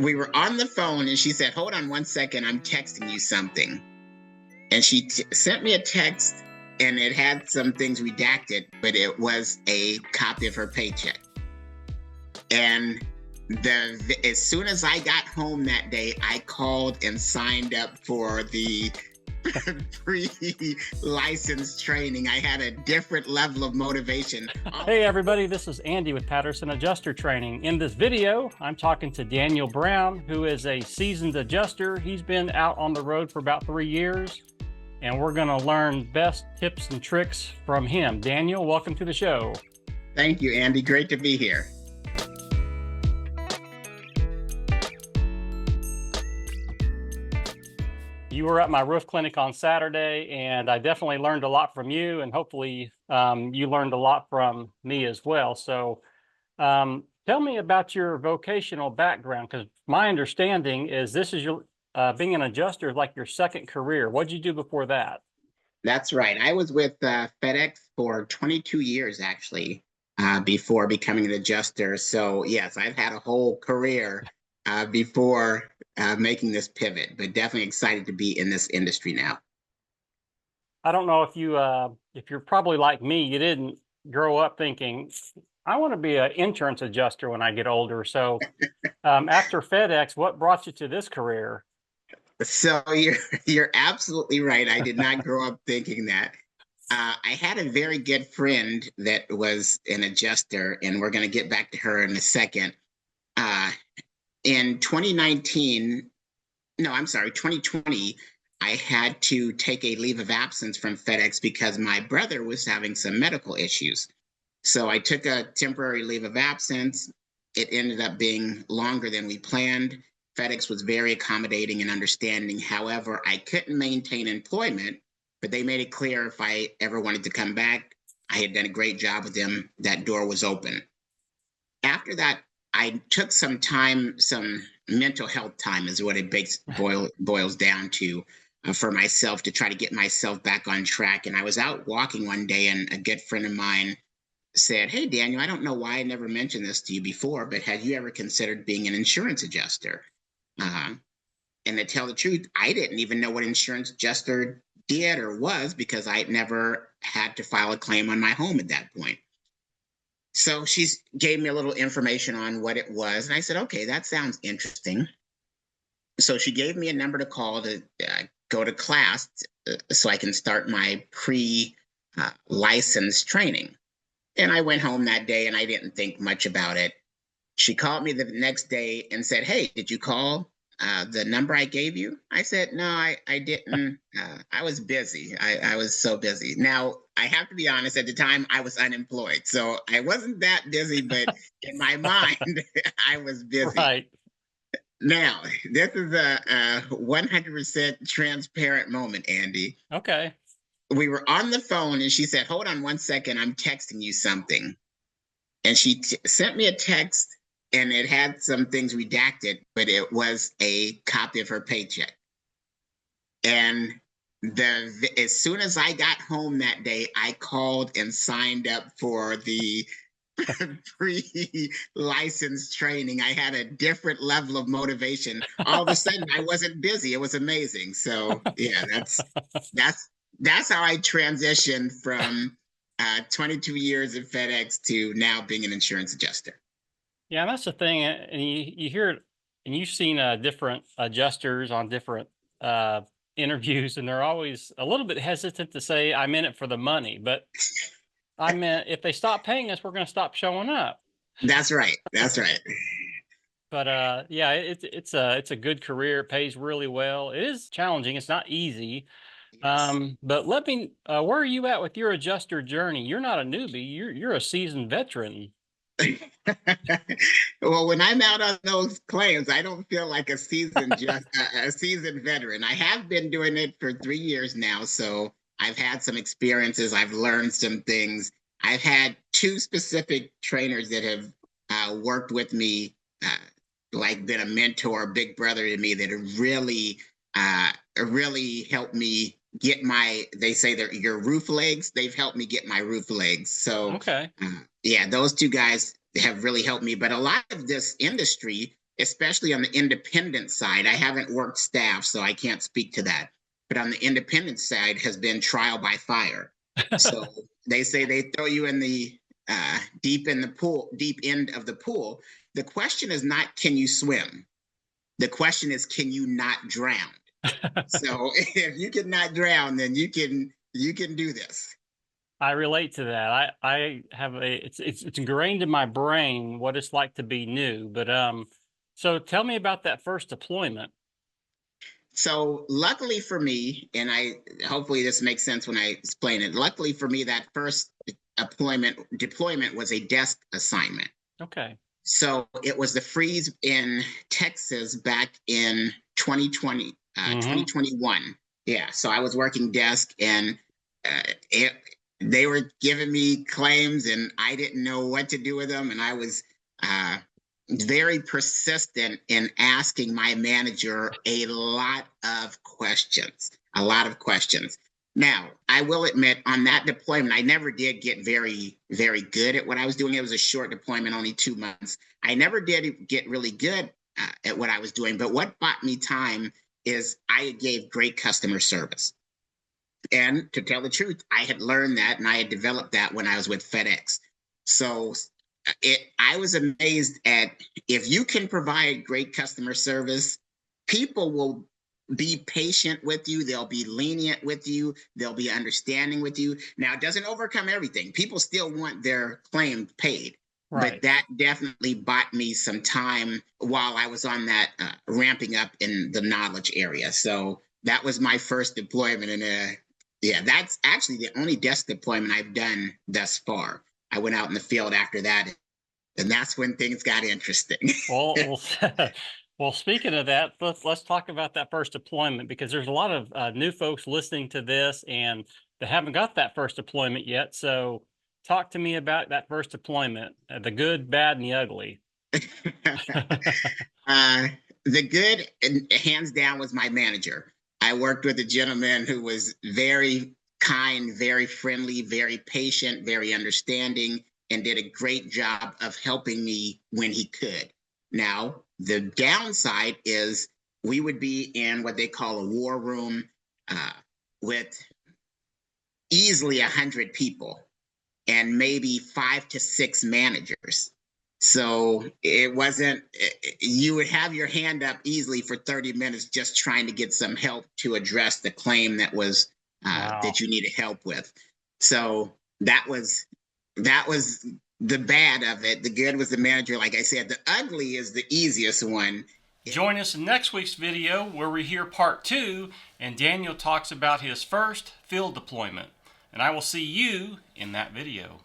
we were on the phone and she said, hold on one second, I'm texting you something. And she sent me a text and it had some things redacted, but it was a copy of her paycheck. And as soon as I got home that day, I called and signed up for the pre-license training. I had a different level of motivation. Hey everybody, this is Andy with Patterson Adjuster Training. In this video, I'm talking to Daniel Brown, who is a seasoned adjuster. He's been out on the road for about 3 years, and we're going to learn best tips and tricks from him. Daniel, welcome to the show. Thank you, Andy. Great to be here. You were at my roof clinic on Saturday, and I definitely learned a lot from you, and hopefully you learned a lot from me as well. So tell me about your vocational background, because my understanding is this is your being an adjuster is like your second career. What did you do before that? That's right. I was with FedEx for 22 years, actually, before becoming an adjuster. So yes, I've had a whole career before making this pivot, but definitely excited to be in this industry now. I don't know if you're probably like me, you didn't grow up thinking, I want to be an insurance adjuster when I get older. So after FedEx, what brought you to this career? So you're absolutely right. I did not grow up thinking that. I had a very good friend that was an adjuster, and we're going to get back to her in a second. In 2020, I had to take a leave of absence from FedEx because my brother was having some medical issues. So I took a temporary leave of absence. It ended up being longer than we planned. FedEx was very accommodating and understanding. However, I couldn't maintain employment, but they made it clear if I ever wanted to come back, I had done a great job with them. That door was open. After that, I took some time, some mental health time is what it boils down to for myself, to try to get myself back on track. And I was out walking one day, and a good friend of mine said, hey, Daniel, I don't know why I never mentioned this to you before, but had you ever considered being an insurance adjuster? And to tell the truth, I didn't even know what insurance adjuster did or was, because I'd never had to file a claim on my home at that point. So she gave me a little information on what it was. And I said, okay, that sounds interesting. So she gave me a number to call to go to class so I can start my pre-license training. And I went home that day and I didn't think much about it. She called me the next day and said, hey, did you call the number I gave you? I said, no, I didn't. I was busy. I was so busy. Now, I have to be honest, at the time I was unemployed. So I wasn't that busy, but in my mind, I was busy. Right. Now, this is a 100% transparent moment, Andy. Okay. We were on the phone and she said, hold on one second, I'm texting you something. And she sent me a text and it had some things redacted, but it was a copy of her paycheck. And as soon as I got home that day, I called and signed up for the pre-license training. I had a different level of motivation. All of a sudden, I wasn't busy. It was amazing. So yeah, that's how I transitioned from 22 years at FedEx to now being an insurance adjuster. Yeah, that's the thing. And you hear it, and you've seen different adjusters on different interviews, and they're always a little bit hesitant to say, I'm in it for the money. But I meant, if they stop paying us, we're going to stop showing up. That's right. That's right. But yeah, it's a good career. It pays really well. It is challenging. It's not easy. Yes. But let me, where are you at with your adjuster journey? You're not a newbie. You're a seasoned veteran. Well, when I'm out on those claims, I don't feel like a seasoned veteran. I have been doing it for 3 years now, so I've had some experiences. I've learned some things. I've had 2 specific trainers that have worked with me, like been a mentor, a big brother to me, that have really helped me get they say they're your roof legs. They've helped me get my roof legs. So okay. Yeah, those 2 guys have really helped me. But a lot of this industry especially on the independent side. I haven't worked staff, so I can't speak to that. But on the independent side has been trial by fire. So they say they throw you in the deep end of the pool. The question is not can you swim. The question is can you not drown. So if you can not drown, then you can do this. I relate to that. I have it's ingrained in my brain what it's like to be new. But so tell me about that first deployment. So luckily for me, and I hopefully this makes sense when I explain it. Luckily for me, that first deployment was a desk assignment. Okay. So it was the freeze in Texas back in 2020, 2021. Yeah. So I was working desk and they were giving me claims and I didn't know what to do with them. And I was very persistent in asking my manager a lot of questions, Now, I will admit on that deployment, I never did get very, very good at what I was doing. It was a short deployment, only 2 months. I never did get really good at what I was doing. But what bought me time is I gave great customer service. And to tell the truth, I had learned that and I had developed that when I was with FedEx. So I was amazed at if you can provide great customer service, people will be patient with you. They'll be lenient with you. They'll be understanding with you. Now, it doesn't overcome everything. People still want their claim paid. Right. But that definitely bought me some time while I was on that ramping up in the knowledge area. So that was my first deployment. And yeah, that's actually the only desk deployment I've done thus far. I went out in the field after that, and that's when things got interesting. Well, well, speaking of that, let's talk about that first deployment because there's a lot of new folks listening to this and they haven't got that first deployment yet. So, talk to me about that first deployment, the good, bad, and the ugly. The good, hands down, was my manager. I worked with a gentleman who was very kind, very friendly, very patient, very understanding, and did a great job of helping me when he could. Now, the downside is we would be in what they call a war room with easily 100 people and maybe 5 to 6 managers. So it wasn't, you would have your hand up easily for 30 minutes just trying to get some help to address the claim that was Wow. that you needed help with. So that was the bad of it. The good was the manager, like I said. The ugly is the easiest one. Join us in next week's video where we hear part 2 and Daniel talks about his first field deployment. And I will see you in that video.